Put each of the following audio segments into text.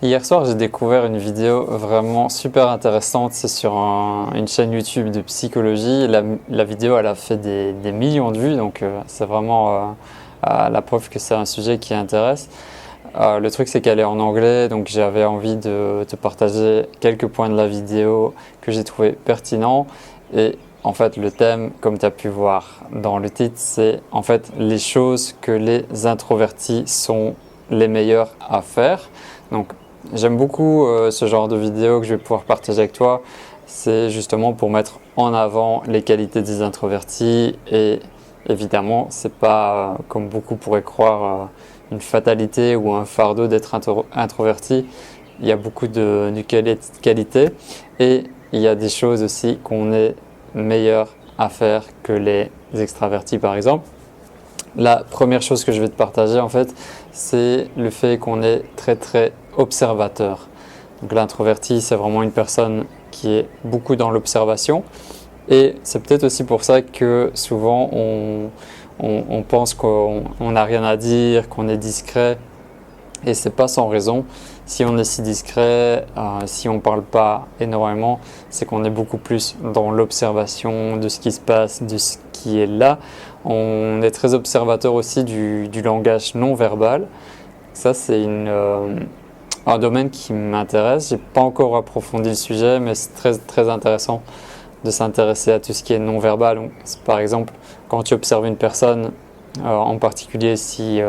Hier soir, j'ai découvert une vidéo vraiment super intéressante. C'est sur une chaîne YouTube de psychologie. La vidéo, elle a fait des millions de vues, donc c'est vraiment la preuve que c'est un sujet qui intéresse. Le truc, c'est qu'elle est en anglais, donc j'avais envie de te partager quelques points de la vidéo que j'ai trouvé pertinents. Et en fait, le thème, comme tu as pu voir dans le titre, c'est en fait les choses que les introvertis sont les meilleurs à faire. Donc, j'aime beaucoup ce genre de vidéo que je vais pouvoir partager avec toi. C'est justement pour mettre en avant les qualités des introvertis et évidemment, c'est pas comme beaucoup pourraient croire une fatalité ou un fardeau d'être introverti. Il y a beaucoup de qualités et il y a des choses aussi qu'on est meilleur à faire que les extravertis par exemple. La première chose que je vais te partager en fait, c'est le fait qu'on est très observateur. Donc l'introverti, c'est vraiment une personne qui est beaucoup dans l'observation et c'est peut-être aussi pour ça que souvent on pense qu'on n'a rien à dire, qu'on est discret et c'est pas sans raison. Si on est si discret, si on parle pas énormément, c'est qu'on est beaucoup plus dans l'observation de ce qui se passe, de ce qui est là. On est très observateur aussi du langage non verbal. Ça, c'est un domaine qui m'intéresse. J'ai pas encore approfondi le sujet, mais c'est très intéressant de s'intéresser à tout ce qui est non verbal. Donc, par exemple, quand tu observes une personne, en particulier si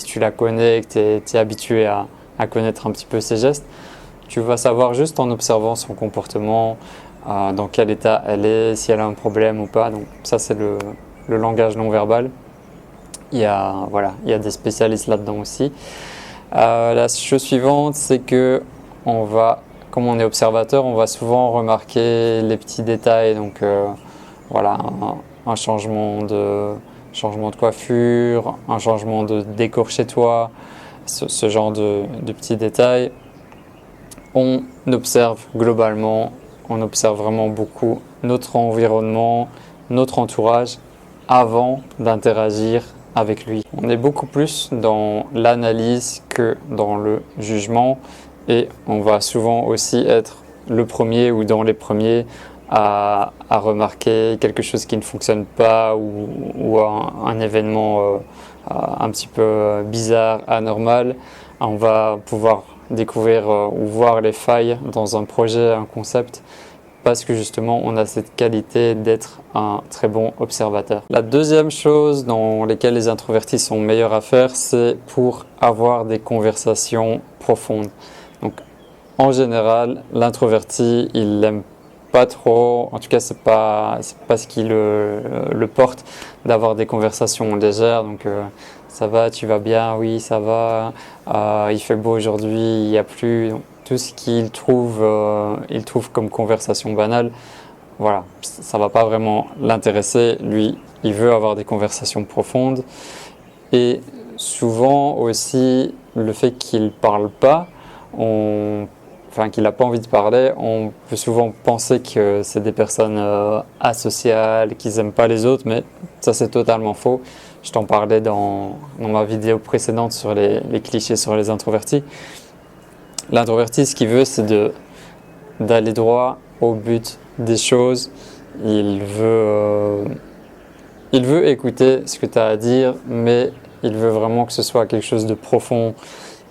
tu la connais et que tu es habitué à connaître un petit peu ses gestes, tu vas savoir juste en observant son comportement, dans quel état elle est, si elle a un problème ou pas. Donc ça, c'est le langage non verbal. Il y a des spécialistes là-dedans aussi. La chose suivante, c'est que comme on est observateur, on va souvent remarquer les petits détails. Donc un changement de coiffure, un changement de décor chez toi, ce genre de petits détails. On observe globalement, on observe vraiment beaucoup notre environnement, notre entourage avant d'interagir avec lui. On est beaucoup plus dans l'analyse que dans le jugement et on va souvent aussi être le premier ou dans les premiers à remarquer quelque chose qui ne fonctionne pas ou un événement un petit peu bizarre, anormal. On va pouvoir découvrir ou voir les failles dans un projet, un concept, parce que justement on a cette qualité d'être un très bon observateur. La deuxième chose dans lesquelles les introvertis sont meilleurs à faire, c'est pour avoir des conversations profondes. Donc en général, l'introverti, il n'aime pas trop, en tout cas c'est pas ce qui le porte d'avoir des conversations légères. Donc ça va, tu vas bien, oui ça va, il fait beau aujourd'hui, il n'y a plus. Donc, tout ce qu'il trouve, il trouve comme conversation banale, voilà, ça va pas vraiment l'intéresser. Lui, il veut avoir des conversations profondes. Et souvent aussi, le fait qu'il parle pas, qu'il n'a pas envie de parler, on peut souvent penser que c'est des personnes asociales, qu'ils n'aiment pas les autres, mais ça c'est totalement faux. Je t'en parlais dans ma vidéo précédente sur les clichés sur les introvertis. L'introverti, ce qu'il veut, c'est d'aller droit au but des choses. Il veut écouter ce que tu as à dire, mais il veut vraiment que ce soit quelque chose de profond.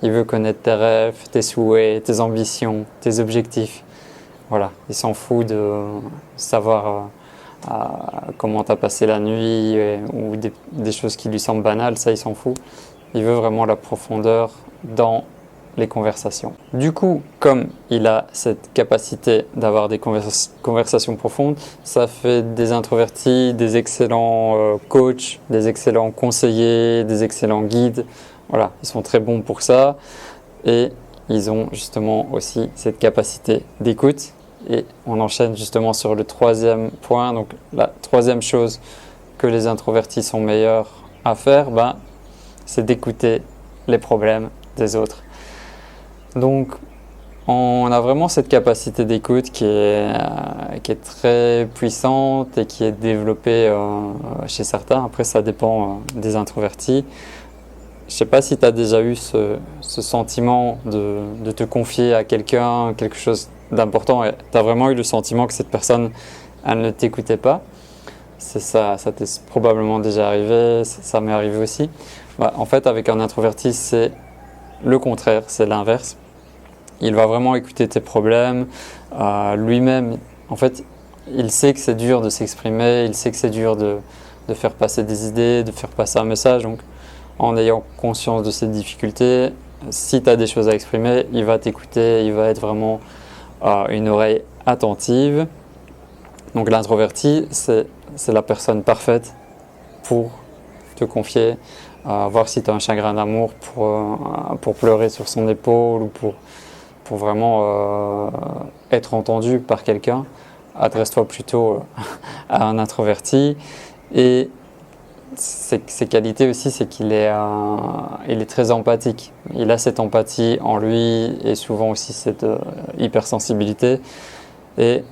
Il veut connaître tes rêves, tes souhaits, tes ambitions, tes objectifs. Voilà, il s'en fout de savoir comment tu as passé la nuit ou des choses qui lui semblent banales, ça il s'en fout. Il veut vraiment la profondeur dans les conversations. Du coup, comme il a cette capacité d'avoir des conversations profondes, ça fait des introvertis des excellents coachs, des excellents conseillers, des excellents guides. Voilà, ils sont très bons pour ça et ils ont justement aussi cette capacité d'écoute. Et on enchaîne justement sur le troisième point. Donc la troisième chose que les introvertis sont meilleurs à faire, c'est d'écouter les problèmes des autres. Donc, on a vraiment cette capacité d'écoute qui est très puissante et qui est développée chez certains. Après, ça dépend des introvertis. je sais pas si tu as déjà eu ce sentiment de te confier à quelqu'un, quelque chose d'important, et tu as vraiment eu le sentiment que cette personne, elle ne t'écoutait pas. C'est ça, ça t'est probablement déjà arrivé, ça m'est arrivé aussi. Bah, en fait, avec un introverti, c'est le contraire, c'est l'inverse. Il va vraiment écouter tes problèmes. Lui-même, en fait, il sait que c'est dur de s'exprimer, il sait que c'est dur de faire passer des idées, de faire passer un message. Donc, en ayant conscience de ces difficultés, si tu as des choses à exprimer, il va t'écouter, il va être vraiment une oreille attentive. Donc l'introverti, c'est la personne parfaite pour te confier, voir si tu as un chagrin d'amour pour pleurer sur son épaule ou pour vraiment être entendu par quelqu'un. Adresse-toi plutôt à un introverti. Et ses qualités aussi, c'est il est très empathique. Il a cette empathie en lui et souvent aussi cette hypersensibilité. Et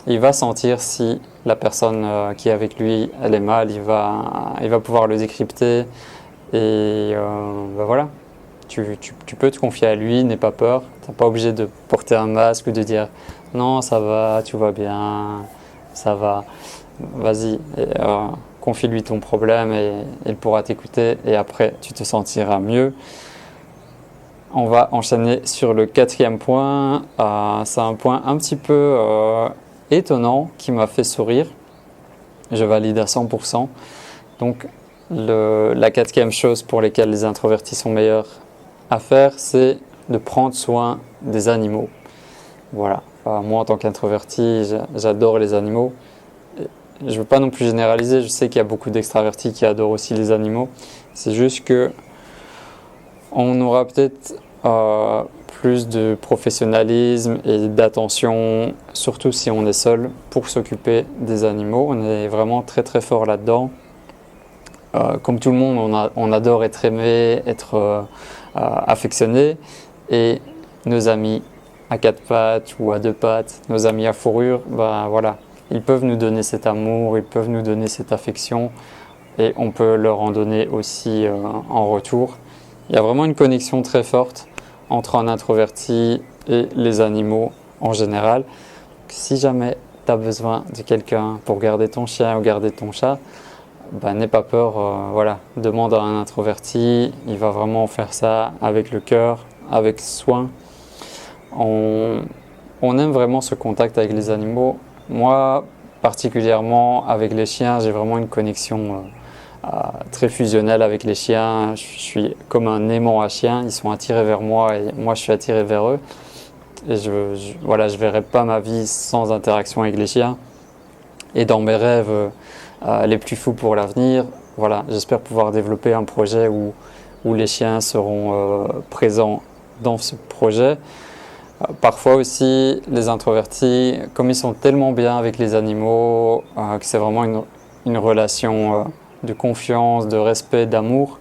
il va sentir si la personne qui est avec lui, elle est mal, il va pouvoir le décrypter. Et ben voilà, tu peux te confier à lui, n'aie pas peur. Tu n'es pas obligé de porter un masque ou de dire non, ça va, tu vas bien, ça va. Vas-y, confie-lui ton problème et il pourra t'écouter et après tu te sentiras mieux. On va enchaîner sur le quatrième point. C'est un point un petit peu étonnant qui m'a fait sourire. Je valide à 100%. Donc la quatrième chose pour laquelle les introvertis sont meilleurs à faire, c'est de prendre soin des animaux. Voilà. Moi en tant qu'introverti, j'adore les animaux. Je ne veux pas non plus généraliser, je sais qu'il y a beaucoup d'extravertis qui adorent aussi les animaux. C'est juste que on aura peut-être plus de professionnalisme et d'attention, surtout si on est seul, pour s'occuper des animaux. On est vraiment très très fort là-dedans. Comme tout le monde, on adore être aimé, être affectionné. Et nos amis à quatre pattes ou à deux pattes, nos amis à fourrure, ben voilà. Ils peuvent nous donner cet amour, ils peuvent nous donner cette affection et on peut leur en donner aussi en retour. Il y a vraiment une connexion très forte entre un introverti et les animaux en général. Si jamais tu as besoin de quelqu'un pour garder ton chien ou garder ton chat, ben, n'aie pas peur, voilà, demande à un introverti, il va vraiment faire ça avec le cœur, avec soin. On aime vraiment ce contact avec les animaux. Moi, particulièrement avec les chiens, j'ai vraiment une connexion très fusionnelle avec les chiens. Je suis comme un aimant à chien, ils sont attirés vers moi et moi je suis attiré vers eux. Et voilà, je ne verrai pas ma vie sans interaction avec les chiens. Et dans mes rêves les plus fous pour l'avenir, voilà, j'espère pouvoir développer un projet où les chiens seront présents dans ce projet. Parfois aussi, les introvertis, comme ils sont tellement bien avec les animaux, que c'est vraiment une relation de confiance, de respect, d'amour,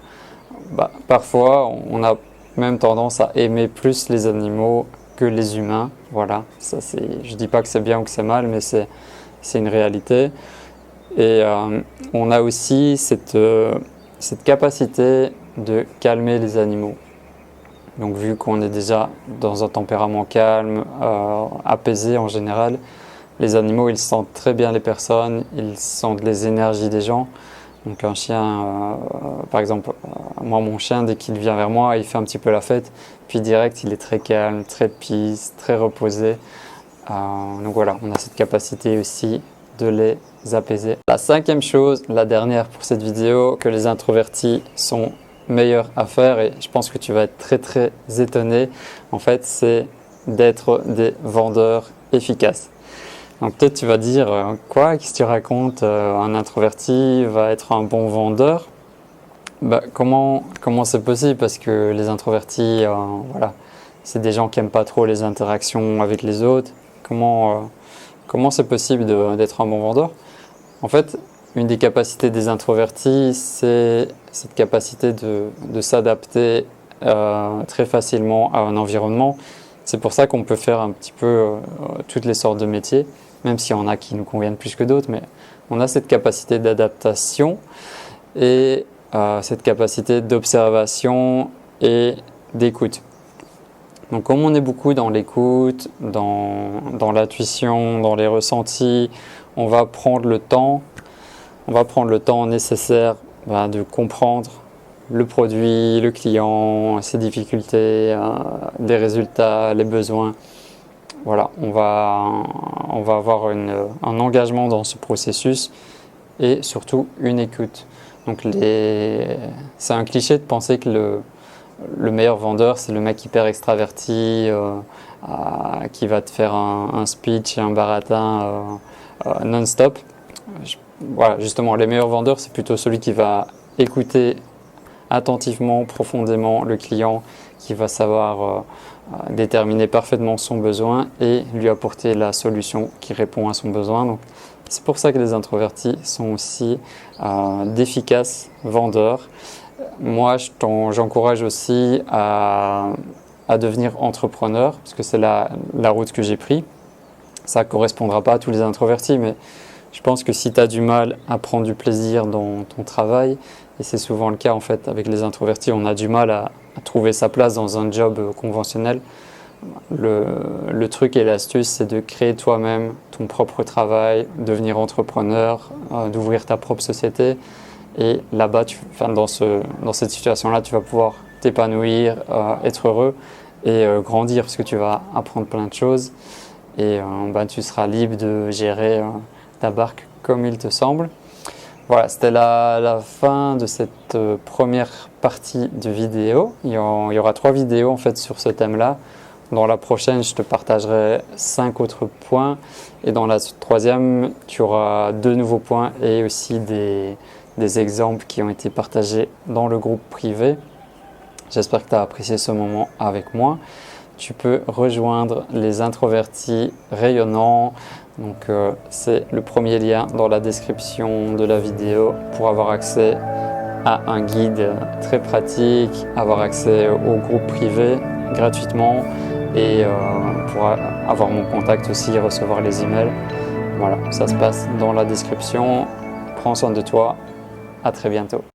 bah, parfois on a même tendance à aimer plus les animaux que les humains. Voilà, ça, je ne dis pas que c'est bien ou que c'est mal, mais c'est une réalité. Et on a aussi cette capacité de calmer les animaux. Donc vu qu'on est déjà dans un tempérament calme, apaisé en général, les animaux ils sentent très bien les personnes, ils sentent les énergies des gens. Donc un chien, par exemple, moi mon chien dès qu'il vient vers moi il fait un petit peu la fête, puis direct il est très calme, très peace, très reposé. Donc voilà, on a cette capacité aussi de les apaiser. La cinquième chose, la dernière pour cette vidéo, que les introvertis sont meilleurs à faire, et je pense que tu vas être très très étonné, en fait c'est d'être des vendeurs efficaces. Donc peut-être tu vas dire quoi, qu'est-ce que tu racontes, un introverti va être un bon vendeur? Bah, comment c'est possible? Parce que les introvertis, voilà, c'est des gens qui n'aiment pas trop les interactions avec les autres. Comment c'est possible d'être un bon vendeur? En fait, une des capacités des introvertis, c'est cette capacité de s'adapter très facilement à un environnement. C'est pour ça qu'on peut faire un petit peu toutes les sortes de métiers, même s'il y en a qui nous conviennent plus que d'autres, mais on a cette capacité d'adaptation. Et cette capacité d'observation et d'écoute. Donc comme on est beaucoup dans l'écoute, dans l'intuition, dans les ressentis, on va prendre le temps nécessaire de comprendre le produit, le client, ses difficultés, les résultats, les besoins. Voilà, on va avoir un engagement dans ce processus et surtout une écoute. Donc c'est un cliché de penser que le meilleur vendeur, c'est le mec hyper extraverti qui va te faire un speech et un baratin non-stop. Voilà, justement, les meilleurs vendeurs, c'est plutôt celui qui va écouter attentivement, profondément le client, qui va savoir déterminer parfaitement son besoin et lui apporter la solution qui répond à son besoin. Donc, c'est pour ça que les introvertis sont aussi d'efficaces vendeurs. Moi, j'encourage aussi à devenir entrepreneur, parce que c'est la route que j'ai prise. Ça ne correspondra pas à tous les introvertis, mais je pense que si tu as du mal à prendre du plaisir dans ton travail, et c'est souvent le cas en fait avec les introvertis, on a du mal à trouver sa place dans un job conventionnel. Le truc et l'astuce, c'est de créer toi-même ton propre travail, devenir entrepreneur, d'ouvrir ta propre société. Et là-bas, dans cette situation-là, tu vas pouvoir t'épanouir, être heureux et grandir parce que tu vas apprendre plein de choses et tu seras libre de gérer ta barque comme il te semble. Voilà, c'était la fin de cette première partie de vidéo. Il y aura 3 vidéos en fait sur ce thème-là. Dans la prochaine, je te partagerai 5 autres points et dans la 3e, tu auras 2 nouveaux points et aussi des exemples qui ont été partagés dans le groupe privé. J'espère que tu as apprécié ce moment avec moi. Tu peux rejoindre les introvertis rayonnants. Donc c'est le premier lien dans la description de la vidéo pour avoir accès à un guide très pratique, avoir accès au groupe privé gratuitement et pour avoir mon contact aussi, recevoir les emails. Voilà, ça se passe dans la description. Prends soin de toi. À très bientôt.